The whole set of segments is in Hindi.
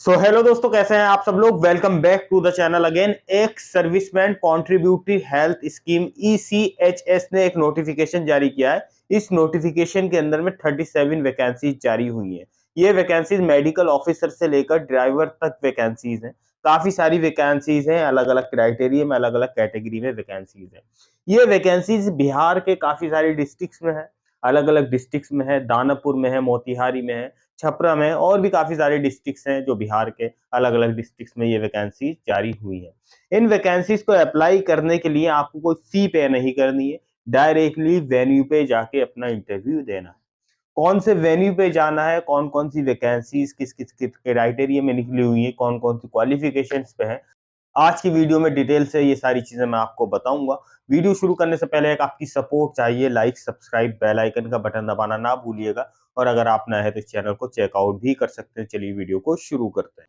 हेलो दोस्तों, कैसे हैं आप सब लोग। Welcome back to the channel again. एक serviceman contributory health scheme ECHS ने एक नोटिफिकेशन जारी किया है। इस नोटिफिकेशन के अंदर में 37 वैकेंसीज जारी हुई हैं। ये वैकेंसीज मेडिकल ऑफिसर से लेकर ड्राइवर तक वैकेंसीज हैं। काफी सारी वैकेंसीज हैं, अलग अलग क्राइटेरिया में, अलग अलग कैटेगरी में वैकेंसीज हैं। ये वैकेंसीज बिहार के काफी सारी डिस्ट्रिक्ट्स में है, अलग अलग डिस्ट्रिक्ट्स में है। दानापुर में है, मोतिहारी में है, छपरा में, और भी काफी सारे डिस्ट्रिक्ट्स हैं जो बिहार के अलग अलग डिस्ट्रिक्ट्स में ये वैकेंसी जारी हुई है। इन वैकेंसीज को अप्लाई करने के लिए आपको कोई फी पे नहीं करनी है, डायरेक्टली वेन्यू पे जाके अपना इंटरव्यू देना है। कौन से वेन्यू पे जाना है, कौन कौन सी वैकेंसीज किस किस क्राइटेरिया में निकली हुई है, कौन कौन सी क्वालिफिकेशन पे है, आज की वीडियो में डिटेल से ये सारी चीजें मैं आपको बताऊंगा। वीडियो शुरू करने से पहले एक आपकी सपोर्ट चाहिए, लाइक सब्सक्राइब बेल आइकन का बटन दबाना ना भूलिएगा। और अगर आप नए हैं तो इस चैनल को चेकआउट भी कर सकते हैं। चलिए वीडियो को शुरू करते हैं।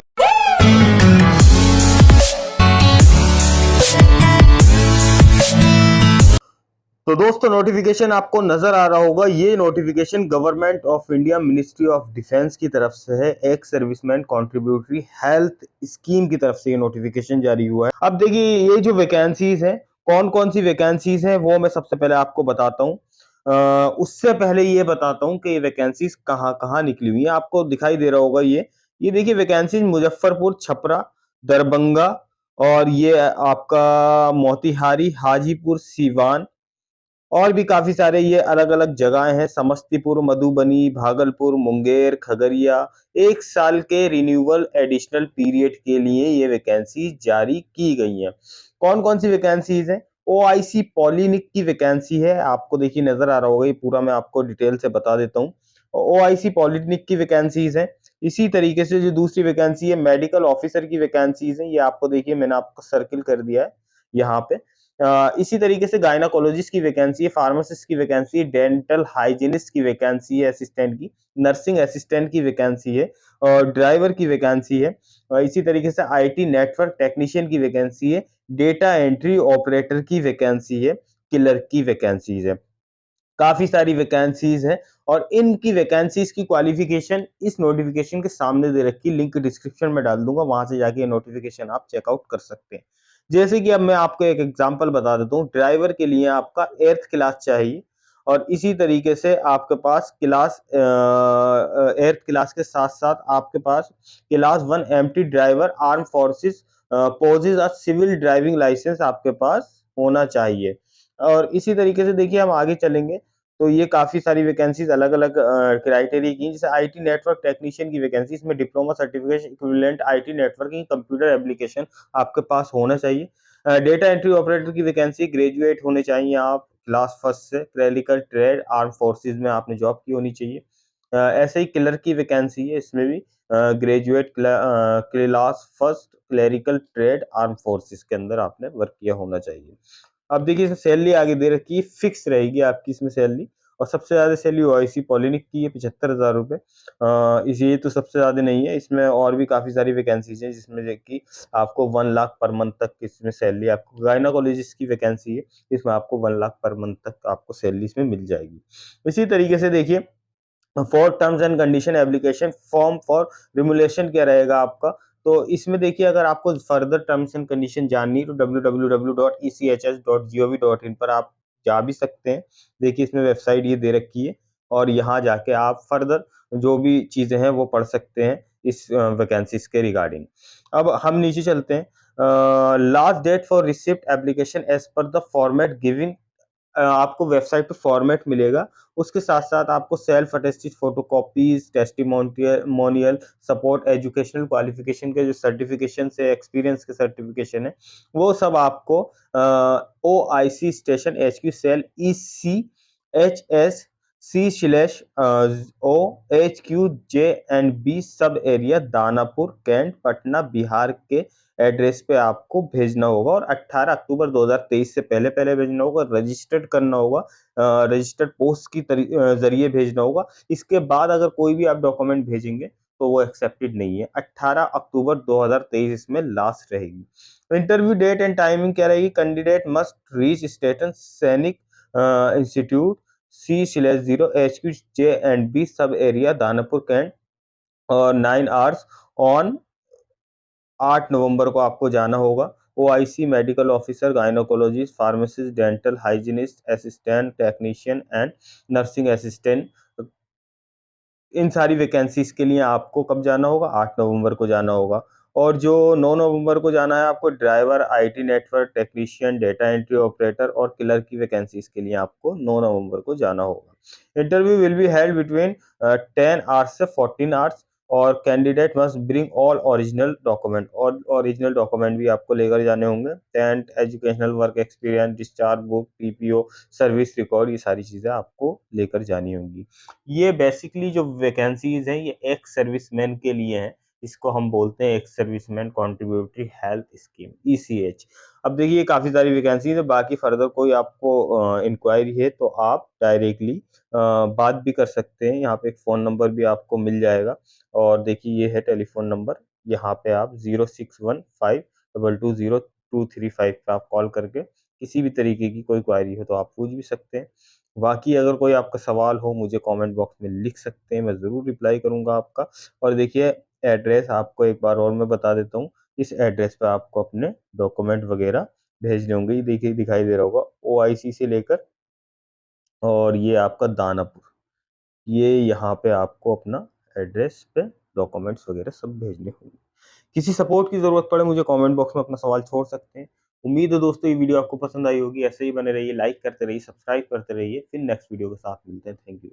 तो दोस्तों, नोटिफिकेशन आपको नजर आ रहा होगा। ये notification government of India ministry of defence की तरफ से है। एक सर्विसमैन कॉन्ट्रीब्यूटरी हेल्थ स्कीम की तरफ से ये नोटिफिकेशन जारी हुआ है। अब देखिए, ये जो वैकेंसीज हैं, कौन कौन सी वैकेंसीज हैं वो मैं सबसे पहले आपको बताता हूँ। उससे पहले ये बताता हूँ कि ये वैकेंसीज कहाँ कहाँ निकली हुई है। आपको दिखाई दे रहा होगा ये देखिए, वैकेंसीज मुजफ्फरपुर, छपरा, दरभंगा, और ये आपका मोतिहारी, हाजीपुर, सीवान, और भी काफी सारे ये अलग अलग जगह हैं। समस्तीपुर, मधुबनी, भागलपुर, मुंगेर, खगड़िया। 1 साल के रिन्यूअल एडिशनल पीरियड के लिए ये वैकेंसी जारी की गई हैं। कौन कौन सी वैकेंसीज हैं? OIC पॉलिनिक की वैकेंसी है। आपको देखिए नजर आ रहा होगा, ये पूरा मैं आपको डिटेल से बता देता हूँ। OIC पॉलिटेक्निक की वैकेंसीज है। इसी तरीके से जो दूसरी वैकेंसी है, मेडिकल ऑफिसर की वैकेंसीज है। ये आपको देखिए, मैंने आपको सर्किल कर दिया है यहाँ पे। इसी तरीके से गायनाकोलॉजिस्ट की वैकेंसी है, फार्मासिस्ट की वैकेंसी है, डेंटल हाइजीनिस्ट की वैकेंसी है, असिस्टेंट की, नर्सिंग असिस्टेंट की वैकेंसी है, और ड्राइवर की वैकेंसी है। इसी तरीके से IT नेटवर्क टेक्नीशियन की वैकेंसी है, डेटा एंट्री ऑपरेटर की वैकेंसी है, क्लर्क की वैकेंसीज है। काफी सारी वैकेंसीज हैं। और इनकी वैकेंसीज की क्वालिफिकेशन इस नोटिफिकेशन के सामने दे रखी, लिंक डिस्क्रिप्शन में डाल दूंगा, वहां से जाके नोटिफिकेशन आप चेकआउट कर सकते हैं। जैसे कि अब मैं आपको एक एग्जांपल बता देता हूँ। ड्राइवर के लिए आपका 8th क्लास चाहिए, और इसी तरीके से आपके पास क्लास 8th क्लास के साथ साथ आपके पास class 1 MT driver arm forces possess a civil driving licence आपके पास होना चाहिए। और इसी तरीके से देखिए, हम आगे चलेंगे तो ये काफी सारी वैकेंसीज अलग अलग क्राइटेरिया की, जैसे IT नेटवर्क टेक्नीशियन की वैकेंसी, इसमें diploma certification equivalent IT networking computer application आपके पास होना चाहिए। डेटा एंट्री ऑपरेटर की वैकेंसी, ग्रेजुएट होने चाहिए आप क्लास फर्स्ट से, क्लरिकल ट्रेड आर्म फोर्सेज में आपने जॉब की होनी चाहिए। ऐसे ही क्लर्क की वैकेंसी है, इसमें भी graduate class first clerical trade arm forces के अंदर आपने वर्क किया होना चाहिए। अब देखिए, इसमें सैलरी आगे दे रखी है, फिक्स रहेगी आपकी इसमें सैलरी। और सबसे ज्यादा सैलरी OIC पॉलिनिक की है, 75,000 रुपए। इस ये तो सबसे ज्यादा नहीं है, इसमें और भी काफी सारी वैकेंसीज हैं जिसमें कि आपको 1 लाख पर मंथ तक इसमें सैलरी, आपको गायनाकोलॉजिस्ट की वैकेंसी है, इसमें आपको 1 लाख पर मंथ तक आपको सैलरी इसमें मिल जाएगी। इसी तरीके से देखिए, for terms and condition application form for remuneration क्या रहेगा आपका। तो इसमें देखिए, अगर आपको फर्दर टर्म्स एंड कंडीशन जाननी है तो www.echs.gov.in पर आप जा भी सकते हैं। देखिए, इसमें वेबसाइट ये दे रखी है, और यहाँ जाके आप फर्दर जो भी चीजें हैं वो पढ़ सकते हैं इस वैकेंसीज के रिगार्डिंग। अब हम नीचे चलते हैं। Last date for receipt application as per the format given. आपको वेबसाइट पे फॉर्मेट मिलेगा। उसके साथ साथ आपको self attested photocopies, testimonial, support, educational qualification के जो सर्टिफिकेशन है, एक्सपीरियंस के सर्टिफिकेशन है, वो सब आपको OIC station HQ cell ECHSC/OHQJ&B सब एरिया दानापुर कैंट पटना बिहार के एड्रेस पे आपको भेजना होगा। और 18 अक्टूबर 2023 से पहले पहले भेजना होगा, रजिस्टर्ड करना होगा, रजिस्टर्ड पोस्ट की जरिए भेजना होगा। इसके बाद अगर कोई भी आप डॉक्यूमेंट भेजेंगे तो वो एक्सेप्टेड नहीं है। 18 अक्टूबर 2023 इसमें लास्ट रहेगी। इंटरव्यू डेट एंड टाइमिंग क्या रहेगी? कैंडिडेट मस्ट रीच स्टेशन सैनिक इंस्टीट्यूट C/0 HQ J&B सब एरिया दानापुर कैंट और 9 hours ऑन 8 नवंबर को आपको जाना होगा। OIC medical officer, gynaecologist, pharmacist, dental hygienist, assistant technician and nursing assistant, इन सारी वैकेंसीज के लिए आपको कब जाना होगा? 8 नवंबर को जाना होगा। और जो 9 नवंबर को जाना है आपको driver, IT network technician, data entry operator और क्लर्क की वैकेंसीज के लिए आपको 9 नवंबर को जाना होगा। Interview will be held between 10 hours से 14 आवर्स और candidate must bring all original document, और ओरिजिनल डॉक्यूमेंट भी आपको लेकर जाने होंगे। 10th educational work experience, discharge book, PPO, service record, ये सारी चीज़ें आपको लेकर जानी होंगी। ये बेसिकली जो वैकेंसीज हैं ये एक्स सर्विसमैन के लिए हैं। इसको हम बोलते हैं ex serviceman contributory health scheme, ECH. अब देखिए काफ़ी सारी वैकेंसीज है, बाकी फर्दर कोई आपको इंक्वायरी है तो आप डायरेक्टली बात भी कर सकते हैं। यहाँ पे एक फ़ोन नंबर भी आपको मिल जाएगा, और देखिए ये है टेलीफोन नंबर। यहाँ पे आप 0615520235 पे आप कॉल करके किसी भी तरीके की कोई क्वायरी हो तो आप पूछ भी सकते हैं। बाकी अगर कोई आपका सवाल हो मुझे कमेंट बॉक्स में लिख सकते हैं, मैं ज़रूर रिप्लाई करूँगा आपका। और देखिए एड्रेस आपको एक बार और मैं बता देता हूँ, इस एड्रेस पे आपको अपने डॉक्यूमेंट वगैरह भेजने होंगे। ये देखिए दिखाई दे रहा होगा, ओआईसी से लेकर और ये आपका दानापुर, ये यहाँ पे आपको अपना एड्रेस पे डॉक्यूमेंट्स वगैरह सब भेजने होंगे। किसी सपोर्ट की ज़रूरत पड़े मुझे कमेंट बॉक्स में अपना सवाल छोड़ सकते हैं। उम्मीद है दोस्तों ये वीडियो आपको पसंद आई होगी। ऐसे ही बने रहिए, लाइक करते रहिए, सब्सक्राइब करते रहिए। फिर नेक्स्ट वीडियो के साथ मिलते हैं। Thank you.